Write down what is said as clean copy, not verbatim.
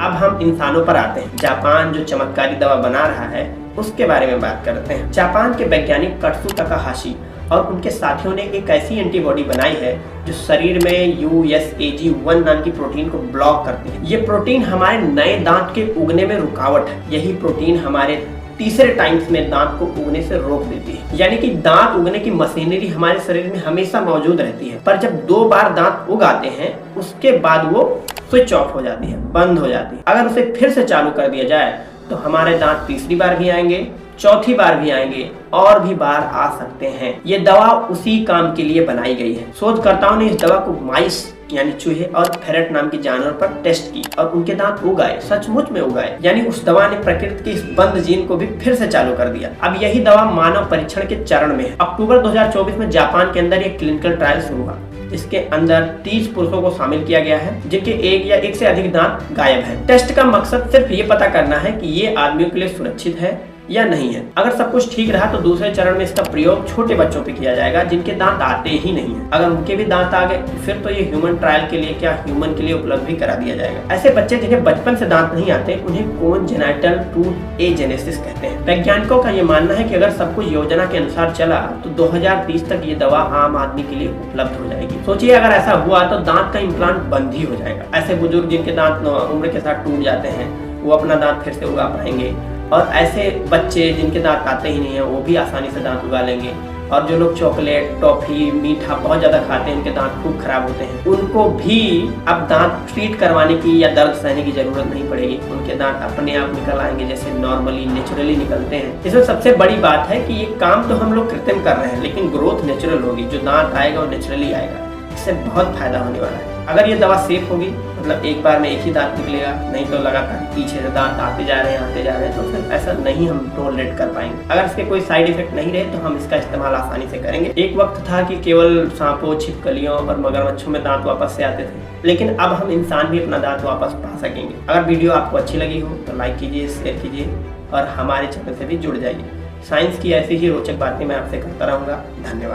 अब हम इंसानों पर आते हैं। जापान जो चमत्कारी दवा बना रहा है उसके बारे में बात करते हैं। जापान के वैज्ञानिक कत्सु तकाहाशी और उनके साथियों ने एक ऐसी एंटीबॉडी बनाई है जो शरीर में USAG1 नाम की प्रोटीन को ब्लॉक करती है। ये प्रोटीन हमारे नए दांत के उगने में रुकावट है। यही प्रोटीन हमारे तीसरे टाइम्स में दांत को उगने से रोक देती है। यानी कि दांत उगने की मशीनरी हमारे शरीर में हमेशा मौजूद रहती है, पर जब 2 बार दांत उग आते हैं उसके बाद वो स्विच ऑफ हो जाती है, बंद हो जाती है। अगर उसे फिर से चालू कर दिया जाए तो हमारे दांत तीसरी बार भी आएंगे, चौथी बार भी आएंगे और भी बार आ सकते हैं। ये दवा उसी काम के लिए बनाई गई है। शोधकर्ताओं ने इस दवा को माइस यानी चूहे और फेरट नाम के जानवर पर टेस्ट की और उनके दांत उगाए, सचमुच में उगाए। यानी उस दवा ने प्रकृति के इस बंद जीन को भी फिर से चालू कर दिया। अब यही दवा मानव परीक्षण के चरण में है। अक्टूबर 2024 में जापान के अंदर एक क्लिनिकल ट्रायल शुरू हुआ। इसके अंदर 30 पुरुषों को शामिल किया गया है जिनके एक या एक से अधिक दांत गायब हैं। टेस्ट का मकसद सिर्फ ये पता करना है कि ये आदमियों के लिए सुरक्षित है या नहीं है। अगर सब कुछ ठीक रहा तो दूसरे चरण में इसका प्रयोग छोटे बच्चों पे किया जाएगा जिनके दांत आते ही नहीं है। अगर उनके भी दांत आ गए फिर तो ये ह्यूमन ट्रायल के लिए क्या ह्यूमन के लिए उपलब्ध भी करा दिया जाएगा। ऐसे बच्चे जिन्हें बचपन से दांत नहीं आते उन्हें कोनजेनाइटल टूथ एजेनेसिस कहते हैं। वैज्ञानिकों का ये मानना है कि अगर सब कुछ योजना के अनुसार चला तो 2030 तक ये दवा आम आदमी के लिए उपलब्ध हो जाएगी। सोचिए अगर ऐसा हुआ तो दांत का इम्प्लांट बंद ही हो जाएगा। ऐसे बुजुर्ग जिनके दांत उम्र के साथ टूट जाते हैं वो अपना दांत फिर से उगा पाएंगे और ऐसे बच्चे जिनके दांत आते ही नहीं है वो भी आसानी से दांत उगा लेंगे। और जो लोग चॉकलेट, टॉफी, मीठा बहुत ज्यादा खाते हैं उनके दांत खूब खराब होते हैं, उनको भी अब दांत ट्रीट करवाने की या दर्द सहने की जरूरत नहीं पड़ेगी। उनके दांत अपने आप निकल आएंगे जैसे नॉर्मली नेचुरली निकलते हैं। इसमें सबसे बड़ी बात है कि ये काम तो हम लोग कृत्रिम कर रहे हैं लेकिन ग्रोथ नेचुरल होगी। जो दांत आएगा वो नेचुरली आएगा। इससे बहुत फायदा होने वाला है। अगर ये दवा सेफ होगी मतलब एक बार में एक ही दांत निकलेगा, नहीं तो लगातार पीछे से दांत आते जा रहे हैं तो फिर ऐसा नहीं हम टॉलरेट कर पाएंगे। अगर इसके कोई साइड इफेक्ट नहीं रहे तो हम इसका इस्तेमाल आसानी से करेंगे। एक वक्त था कि केवल सांपों, छिपकलियों और मगरमच्छों में दांत वापस से आते थे, लेकिन अब हम इंसान भी अपना दांत वापस पा सकेंगे। अगर वीडियो आपको अच्छी लगी हो तो लाइक कीजिए, शेयर कीजिए और हमारे चैनल से भी जुड़ जाइए। साइंस की ऐसी ही रोचक बातें मैं आपसे करता रहूँगा। धन्यवाद।